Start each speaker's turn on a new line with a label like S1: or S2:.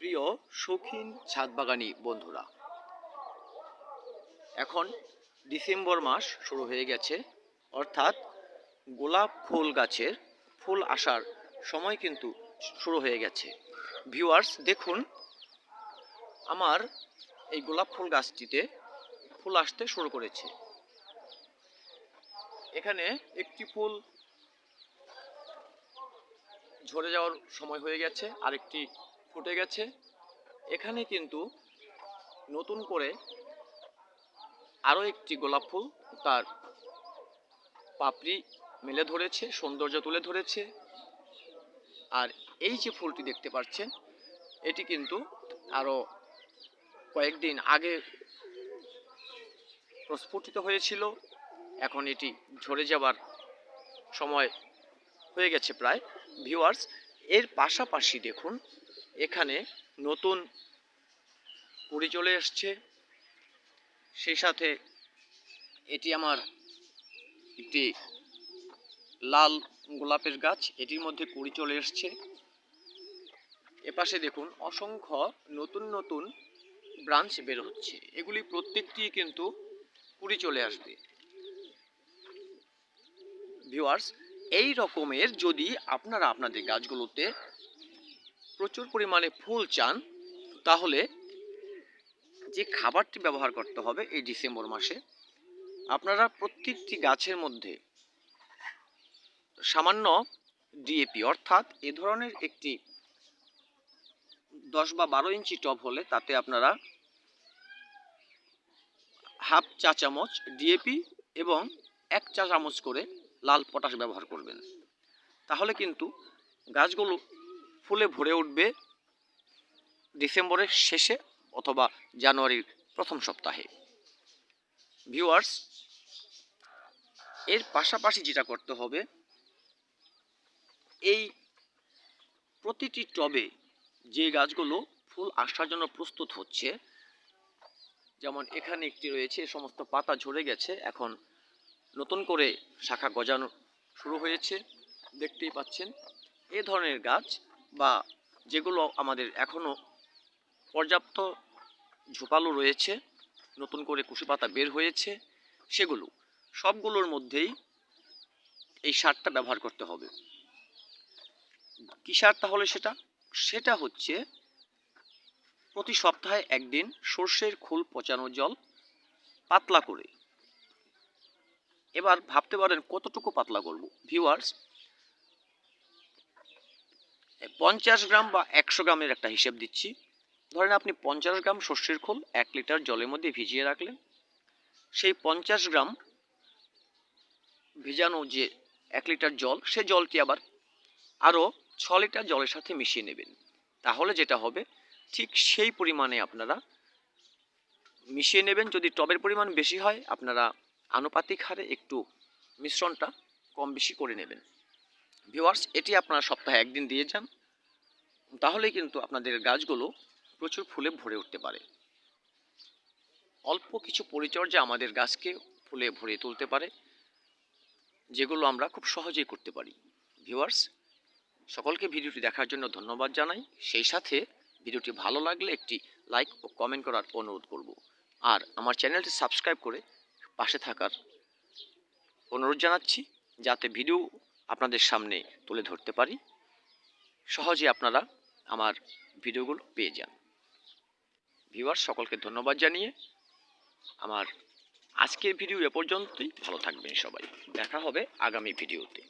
S1: প্রিয় শৌখিন ছাদবাগানি বন্ধুরা, এখন ডিসেম্বর মাস শুরু হয়ে গেছে, অর্থাৎ গোলাপ ফুল গাছের ফুল আসার সময় কিন্তু শুরু হয়ে গেছে। ভিউয়ার্স দেখুন, আমার এই গোলাপ ফুল গাছটিতে ফুল আসতে শুরু করেছে। এখানে একটি ফুল ঝরে যাওয়ার সময় হয়ে গেছে, আরেকটি ফুটে গেছে। এখানে কিন্তু নতুন করে আরও একটি গোলাপ ফুল তার পাপড়ি মেলে ধরেছে, সৌন্দর্য তুলে ধরেছে। আর এই যে ফুলটি দেখতে পাচ্ছেন, এটি কিন্তু আরও কয়েকদিন আগে প্রস্ফুটিত হয়েছিল, এখন এটি ঝরে যাবার সময় হয়ে গেছে প্রায়। ভিউয়ার্স, এর পাশাপাশি দেখুন, এখানে নতুন কুড়ি চলে এসছে। সেই সাথে এটি আমার একটি লাল গোলাপের গাছ, এটির মধ্যে কুড়ি চলে এসছে। এপাশে দেখুন অসংখ্য নতুন নতুন ব্রাঞ্চ বের হচ্ছে, এগুলি প্রত্যেকটি কিন্তু কুড়ি চলে আসবে। ভিউয়ার্স, এই রকমের যদি আপনারা আপনাদের গাছগুলোতে প্রচুর পরিমাণে ফুল চান, তাহলে যে খাবারটি ব্যবহার করতে হবে এই ডিসেম্বর মাসে, আপনারা প্রত্যেকটি গাছের মধ্যে সামান্য ডিএপি অর্থাৎ এ ধরনের একটি 10 বা 12 ইঞ্চি টব হলে তাতে আপনারা হাফ চা চামচ ডিএপি এবং 1 চা চামচ করে লাল পটাশ ব্যবহার করবেন। তাহলে কিন্তু গাছগুলো ফুলে ভরে উঠবে ডিসেম্বরের শেষে অথবা জানুয়ারির প্রথম সপ্তাহে। ভিউয়ার্স, এর পাশাপাশি যেটা করতে হবে, এই প্রতিটি টবে যে গাছগুলো ফুল আসার জন্য প্রস্তুত হচ্ছে, যেমন এখানে একটি রয়েছে, সমস্ত পাতা ঝরে গেছে, এখন নতুন করে শাখা গজানো শুরু হয়েছে, দেখতেই পাচ্ছেন। এ ধরনের গাছ বা যেগুলো আমাদের এখনও পর্যাপ্ত ঝোপালো রয়েছে, নতুন করে কুশি পাতা বের হয়েছে, সেগুলো সবগুলোর মধ্যেই এই সারটা ব্যবহার করতে হবে। কি সার তাহলে সেটা হচ্ছে প্রতি সপ্তাহে একদিন সর্ষের খোল পচানো জল পাতলা করে। এবার ভাবতে পারেন কতটুকু পাতলা করব। ভিউয়ার্স, 50 গ্রাম বা 100 গ্রামের একটা হিসেব দিচ্ছি। ধরেন আপনি 50 গ্রাম সর্ষের খোল 1 লিটার জলের মধ্যে ভিজিয়ে রাখলেন। সেই 50 গ্রাম ভেজানো যে 1 লিটার জল, সে জলটি আবার আরও 6 লিটার জলের সাথে মিশিয়ে নেবেন। তাহলে যেটা হবে, ঠিক সেই পরিমাণে আপনারা মিশিয়ে নেবেন। যদি টবের পরিমাণ বেশি হয়, আপনারা আনুপাতিক হারে একটু মিশ্রণটা কম বেশি করে নেবেন। ভিউয়ার্স, এটি আপনারা সপ্তাহে একদিন দিয়ে যান, তাহলেই কিন্তু আপনাদের গাছগুলো প্রচুর ফুলে ভরে উঠতে পারে। অল্প কিছু পরিচর্যা আমাদের গাছকে ফুলে ভরিয়ে তুলতে পারে, যেগুলো আমরা খুব সহজেই করতে পারি। ভিউয়ার্স, সকলকে ভিডিওটি দেখার জন্য ধন্যবাদ জানাই। সেই সাথে ভিডিওটি ভালো লাগলে একটি লাইক ও কমেন্ট করার অনুরোধ করব। আর আমার চ্যানেলটি সাবস্ক্রাইব করে পাশে থাকার অনুরোধ জানাচ্ছি, যাতে ভিডিও আপনাদের সামনে তুলে ধরতে পারি, সহজে আপনারা আমার ভিডিওগুলো পেয়ে যান। ভিউয়ার্স, সকলকে ধন্যবাদ জানিয়ে আমার আজকের ভিডিও এ পর্যন্তই। ভালো থাকবেন সবাই, দেখা হবে আগামী ভিডিওতে।